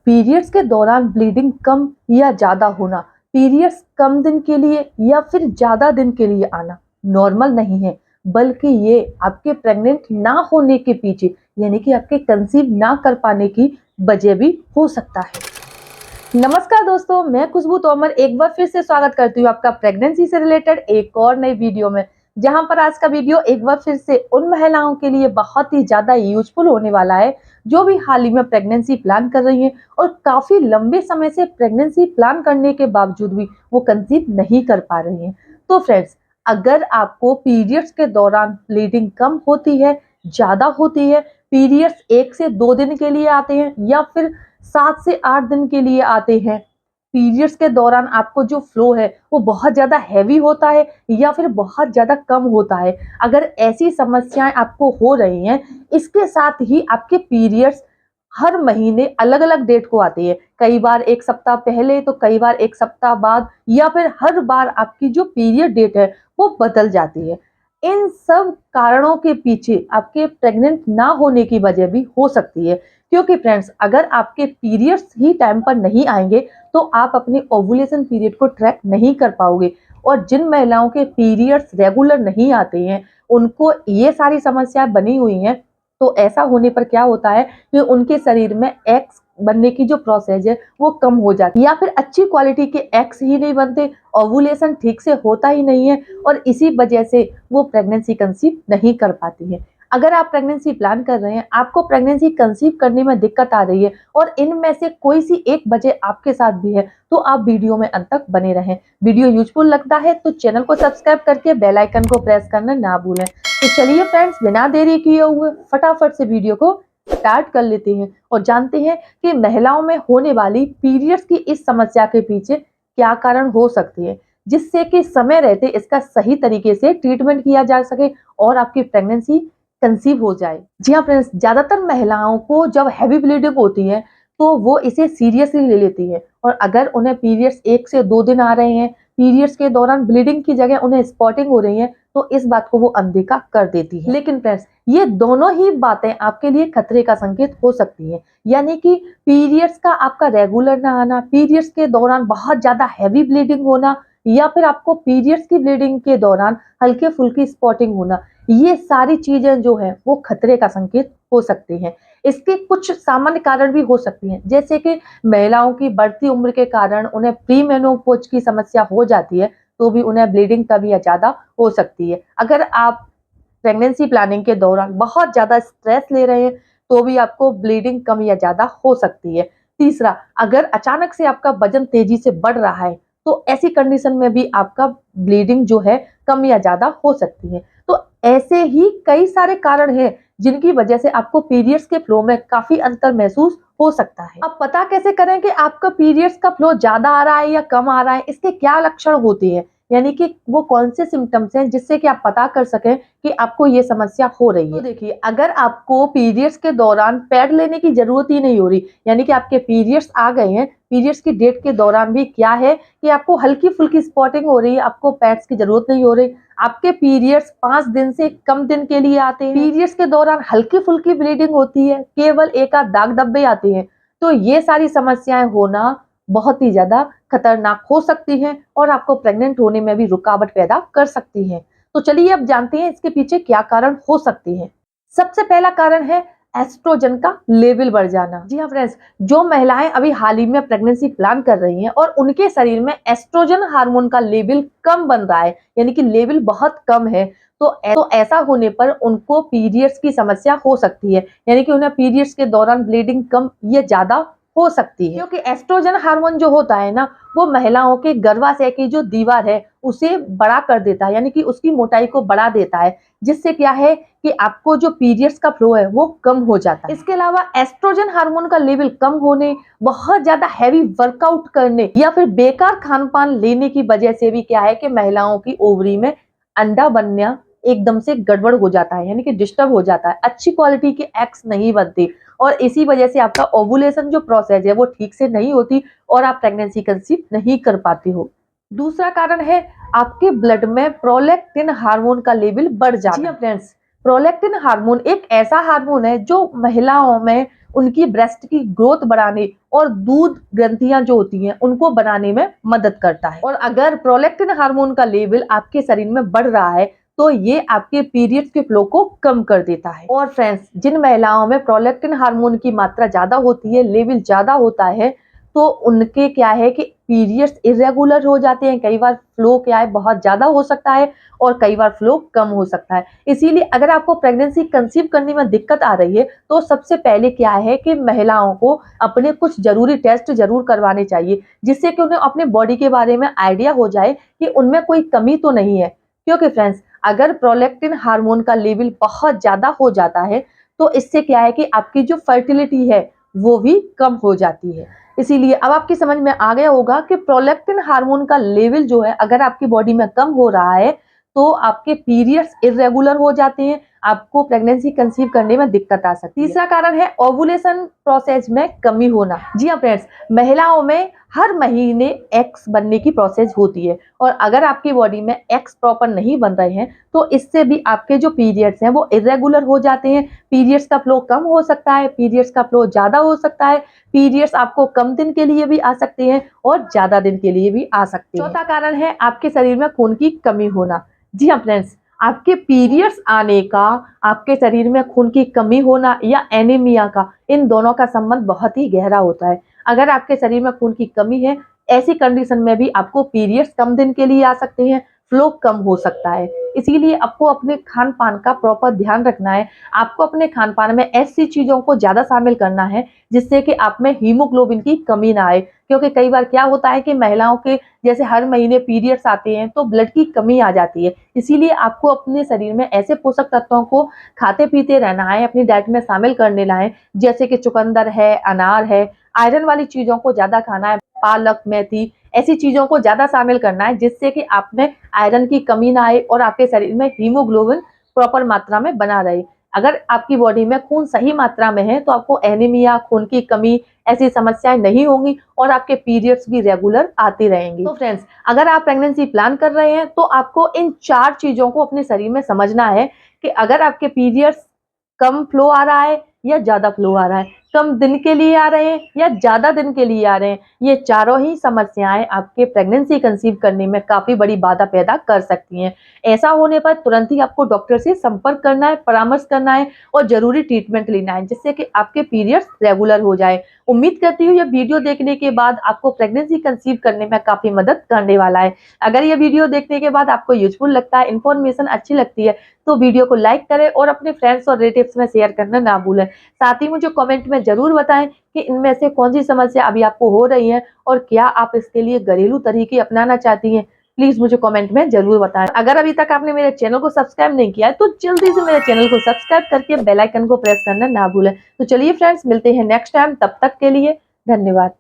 Periods के दौरान bleeding कम या ज़्यादा होना, पीरियड्स कम दिन के लिए या फिर ज़्यादा दिन के लिए आना नॉर्मल नहीं है, बल्कि ये आपके प्रेग्नेंट ना होने के पीछे यानी कि आपके कंसीव ना कर पाने की वजह भी हो सकता है। नमस्कार दोस्तों, मैं खुशबू तोमर एक बार फिर से स्वागत करती हूँ आपका प्रेगनेंसी से रिलेटेड एक और नई वीडियो में, जहां पर आज का वीडियो एक बार फिर से उन महिलाओं के लिए बहुत ही ज्यादा यूजफुल होने वाला है जो भी हाल ही में प्रेगनेंसी प्लान कर रही हैं और काफी लंबे समय से प्रेगनेंसी प्लान करने के बावजूद भी वो कंसीव नहीं कर पा रही हैं। तो फ्रेंड्स, अगर आपको पीरियड्स के दौरान ब्लीडिंग कम होती है, ज्यादा होती है, पीरियड्स 1 से 2 दिन के लिए आते हैं या फिर 7 से 8 दिन के लिए आते हैं, पीरियड्स के दौरान आपको जो फ्लो है वो बहुत ज़्यादा हैवी होता है या फिर बहुत ज़्यादा कम होता है, अगर ऐसी समस्याएं आपको हो रही हैं, इसके साथ ही आपके पीरियड्स हर महीने अलग-अलग डेट को आती है, कई बार 1 सप्ताह पहले तो कई बार 1 सप्ताह बाद या फिर हर बार आपकी जो पीरियड डेट है वो बदल जाती है। इन सब कारणों के पीछे आपके प्रेग्नेंट ना होने की वजह भी हो सकती है, क्योंकि फ्रेंड्स, अगर आपके पीरियड्स ही टाइम पर नहीं आएंगे तो आप अपने ओव्यूलेशन पीरियड को ट्रैक नहीं कर पाओगे। और जिन महिलाओं के पीरियड्स रेगुलर नहीं आते हैं, उनको ये सारी समस्याएं बनी हुई हैं, तो ऐसा होने पर क्या होता है कि उनके शरीर में एग्स बनने की जो प्रोसेस है वो कम हो जाती है या फिर अच्छी क्वालिटी के एग्स ही नहीं बनते, ओव्यूलेशन ठीक से होता ही नहीं है और इसी वजह से वो प्रेगनेंसी कंसीव नहीं कर पाती है। अगर आप प्रेगनेंसी प्लान कर रहे हैं, आपको प्रेगनेंसी कंसीव करने में दिक्कत आ रही है और इनमें से कोई सी एक वजह आपके साथ भी है, तो आप वीडियो में अंत तक बने रहें। वीडियो यूजफुल लगता है तो चैनल को सब्सक्राइब करके बेल आइकन को प्रेस करना ना भूलें। तो चलिए फ्रेंड्स, बिना देरी किए हुए फटाफट से वीडियो को स्टार्ट कर लेते हैं और जानते हैं कि महिलाओं में होने वाली पीरियड्स की इस समस्या के पीछे क्या कारण हो सकते हैं, जिससे कि समय रहते इसका सही तरीके से ट्रीटमेंट किया जा सके और आपकी प्रेगनेंसी कंसीव हो जाए। जी हाँ फ्रेंड्स, ज्यादातर महिलाओं को जब हैवी ब्लीडिंग होती है तो वो इसे सीरियसली ले लेती है और अगर उन्हें पीरियड्स 1 से 2 दिन आ रहे हैं, पीरियड्स के दौरान ब्लीडिंग की जगह उन्हें स्पॉटिंग हो रही है, तो इस बात को वो अनदेखा कर देती है। लेकिन फ्रेंड्स, ये दोनों ही बातें आपके लिए खतरे का संकेत हो सकती है, यानी कि पीरियड्स का आपका रेगुलर ना आना, पीरियड्स के दौरान बहुत ज्यादा हैवी ब्लीडिंग होना या फिर आपको पीरियड्स की ब्लीडिंग के दौरान हल्के फुल्की स्पॉटिंग होना, ये सारी चीजें जो है वो खतरे का संकेत हो सकती हैं। इसके कुछ सामान्य कारण भी हो सकती हैं, जैसे कि महिलाओं की बढ़ती उम्र के कारण उन्हें प्री मेनोपॉज की समस्या हो जाती है, तो भी उन्हें ब्लीडिंग कम या ज्यादा हो सकती है। अगर आप प्रेगनेंसी प्लानिंग के दौरान बहुत ज्यादा स्ट्रेस ले रहे हैं, तो भी आपको ब्लीडिंग कम या ज्यादा हो सकती है। तीसरा, अगर अचानक से आपका वजन तेजी से बढ़ रहा है, तो ऐसी कंडीशन में भी आपका ब्लीडिंग जो है कम या ज्यादा हो सकती है। तो ऐसे ही कई सारे कारण हैं जिनकी वजह से आपको पीरियड्स के फ्लो में काफी अंतर महसूस हो सकता है। अब पता कैसे करें कि आपका पीरियड्स का फ्लो ज्यादा आ रहा है या कम आ रहा है, इसके क्या लक्षण होते हैं, यानी कि वो कौन से सिम्टम्स हैं जिससे कि आप पता कर सकें कि आपको ये समस्या हो रही है। तो देखिए, अगर आपको पीरियड्स के दौरान पैड लेने की जरूरत ही नहीं हो रही, यानी कि आपके पीरियड्स आ गए हैं, पीरियड्स की डेट के दौरान भी क्या है कि आपको हल्की फुल्की स्पॉटिंग हो रही है, आपको पैड्स की जरूरत नहीं हो रही, आपके पीरियड्स 5 दिन से कम दिन के लिए आते हैं, पीरियड्स के दौरान हल्की फुल्की ब्लीडिंग होती है, केवल एक आध दाग धब्बे आते हैं, तो ये सारी समस्याएं होना बहुत ही ज्यादा खतरनाक हो सकती हैं और आपको प्रेग्नेंट होने में भी रुकावट पैदा कर सकती हैं। तो चलिए अब जानते हैं इसके पीछे क्या कारण हो सकते हैं। सबसे पहला कारण है एस्ट्रोजन का लेवल बढ़ जाना। जी हाँ फ्रेंड्स, जो महिलाएं अभी हाल ही में प्रेगनेंसी प्लान कर रही हैं और उनके शरीर में एस्ट्रोजन हार्मोन का लेवल कम बन रहा है, यानी कि लेवल बहुत कम है, तो ऐसा होने पर उनको पीरियड्स की समस्या हो सकती है, यानी कि उन्हें पीरियड्स के दौरान ब्लीडिंग कम या ज्यादा हो सकती है, क्योंकि एस्ट्रोजन हार्मोन जो होता है ना, वो महिलाओं के गर्भाशय की जो दीवार है उसे बड़ा कर देता है, यानी कि उसकी मोटाई को बढ़ा देता है, जिससे क्या है कि आपको जो पीरियड्स का फ्लो है वो कम हो जाता है। इसके अलावा एस्ट्रोजन हार्मोन का लेवल कम होने, बहुत ज्यादा हैवी वर्कआउट करने या फिर बेकार खान पान लेने की वजह से भी क्या है कि महिलाओं की ओवरी में अंडा बनना एकदम से गड़बड़ हो जाता है, यानी कि डिस्टर्ब हो जाता है, अच्छी क्वालिटी के एग्स नहीं बनते और इसी वजह से आपका ओवुलेशन जो प्रोसेस है वो ठीक से नहीं होती और आप प्रेगनेंसी कंसीव नहीं कर पाते हो। दूसरा कारण है आपके ब्लड में प्रोलैक्टिन हार्मोन का लेवल बढ़ जाना। जी फ्रेंड्स, प्रोलैक्टिन हार्मोन एक ऐसा हार्मोन है जो महिलाओं में उनकी ब्रेस्ट की ग्रोथ बढ़ाने और दूध ग्रंथियां जो होती हैं उनको बनाने में मदद करता है। और अगर प्रोलैक्टिन हार्मोन का लेवल आपके शरीर में बढ़ रहा है तो ये आपके पीरियड्स के फ्लो को कम कर देता है। और फ्रेंड्स, जिन महिलाओं में प्रोलैक्टिन हार्मोन की मात्रा ज्यादा होती है, लेवल ज्यादा होता है, तो उनके क्या है कि पीरियड्स इरेगुलर हो जाते हैं। कई बार फ्लो क्या है बहुत ज्यादा हो सकता है और कई बार फ्लो कम हो सकता है। इसीलिए अगर आपको प्रेगनेंसी कंसीव करने में दिक्कत आ रही है तो सबसे पहले क्या है कि महिलाओं को अपने कुछ जरूरी टेस्ट जरूर करवाने चाहिए, जिससे कि उन्हें अपने बॉडी के बारे में आइडिया हो जाए कि उनमें कोई कमी तो नहीं है। क्योंकि फ्रेंड्स, अगर प्रोलैक्टिन हार्मोन का लेवल बहुत ज्यादा हो जाता है तो इससे क्या है कि आपकी जो फर्टिलिटी है वो भी कम हो जाती है। इसीलिए अब आपकी समझ में आ गया होगा कि प्रोलैक्टिन हार्मोन का लेवल जो है अगर आपकी बॉडी में कम हो रहा है तो आपके पीरियड्स इरेगुलर हो जाते हैं, आपको प्रेगनेंसी कंसीव करने में दिक्कत आ सकती है। तीसरा कारण है ओवुलेशन प्रोसेस में कमी होना। जी हाँ फ्रेंड्स, महिलाओं में हर महीने एग्स बनने की प्रोसेस होती है और अगर आपकी बॉडी में एग्स प्रॉपर नहीं बन रहे हैं तो इससे भी आपके जो पीरियड्स हैं वो इरेगुलर हो जाते हैं। पीरियड्स का फ्लो कम हो सकता है, पीरियड्स का फ्लो ज्यादा हो सकता है, पीरियड्स आपको कम दिन के लिए भी आ सकते हैं और ज्यादा दिन के लिए भी आ सकते हैं। चौथा कारण है आपके शरीर में खून की कमी होना। जी हाँ फ्रेंड्स, आपके पीरियड्स आने का आपके शरीर में खून की कमी होना या एनीमिया का, इन दोनों का संबंध बहुत ही गहरा होता है। अगर आपके शरीर में खून की कमी है, ऐसी कंडीशन में भी आपको पीरियड्स कम दिन के लिए आ सकते हैं, फ्लो कम हो सकता है। इसीलिए आपको अपने खान पान का प्रॉपर ध्यान रखना है। आपको अपने खान पान में ऐसी चीजों को ज्यादा शामिल करना है जिससे कि आप में हीमोग्लोबिन की कमी ना आए। क्योंकि कई बार क्या होता है कि महिलाओं के जैसे हर महीने पीरियड्स आते हैं तो ब्लड की कमी आ जाती है। इसीलिए आपको अपने शरीर में ऐसे पोषक तत्वों को खाते पीते रहना है, अपनी डाइट में शामिल कर लेना है, जैसे कि चुकंदर है, अनार है, आयरन वाली चीजों को ज्यादा खाना है, पालक, मेथी, ऐसी चीजों को ज्यादा शामिल करना है जिससे कि आप में आयरन की कमी ना आए और आपके शरीर में हीमोग्लोबिन प्रॉपर मात्रा में बना रहे। अगर आपकी बॉडी में खून सही मात्रा में है तो आपको एनीमिया, खून की कमी, ऐसी समस्याएं नहीं होंगी और आपके पीरियड्स भी रेगुलर आते रहेंगे। तो फ्रेंड्स, अगर आप प्रेगनेंसी प्लान कर रहे हैं तो आपको इन 4 चीजों को अपने शरीर में समझना है कि अगर आपके पीरियड्स कम फ्लो आ रहा है या ज्यादा फ्लो आ रहा है, कम दिन के लिए आ रहे हैं या ज्यादा दिन के लिए आ रहे हैं, ये चारों ही समस्याएं आपके प्रेगनेंसी कंसीव करने में काफी बड़ी बाधा पैदा कर सकती हैं। ऐसा होने पर तुरंत ही आपको डॉक्टर से संपर्क करना है, परामर्श करना है और जरूरी ट्रीटमेंट लेना है जिससे कि आपके पीरियड्स रेगुलर हो जाए। उम्मीद करती हूँ ये वीडियो देखने के बाद आपको प्रेगनेंसी कंसीव करने में काफी मदद करने वाला है। अगर ये वीडियो देखने के बाद आपको यूजफुल लगता है, इन्फॉर्मेशन अच्छी लगती है, तो वीडियो को लाइक करें और अपने फ्रेंड्स और रिलेटिव्स में शेयर करना ना भूलें। साथ ही मुझे कमेंट में जरूर बताएं कि इनमें से कौन सी समस्या अभी आपको हो रही है और क्या आप इसके लिए घरेलू तरीके अपनाना चाहती हैं। प्लीज मुझे कमेंट में जरूर बताएं। अगर अभी तक आपने मेरे चैनल को सब्सक्राइब नहीं किया है तो जल्दी से मेरे चैनल को सब्सक्राइब करके बेल आइकन को प्रेस करना ना भूलें। तो चलिए फ्रेंड्स, मिलते हैं नेक्स्ट टाइम, तब तक के लिए धन्यवाद।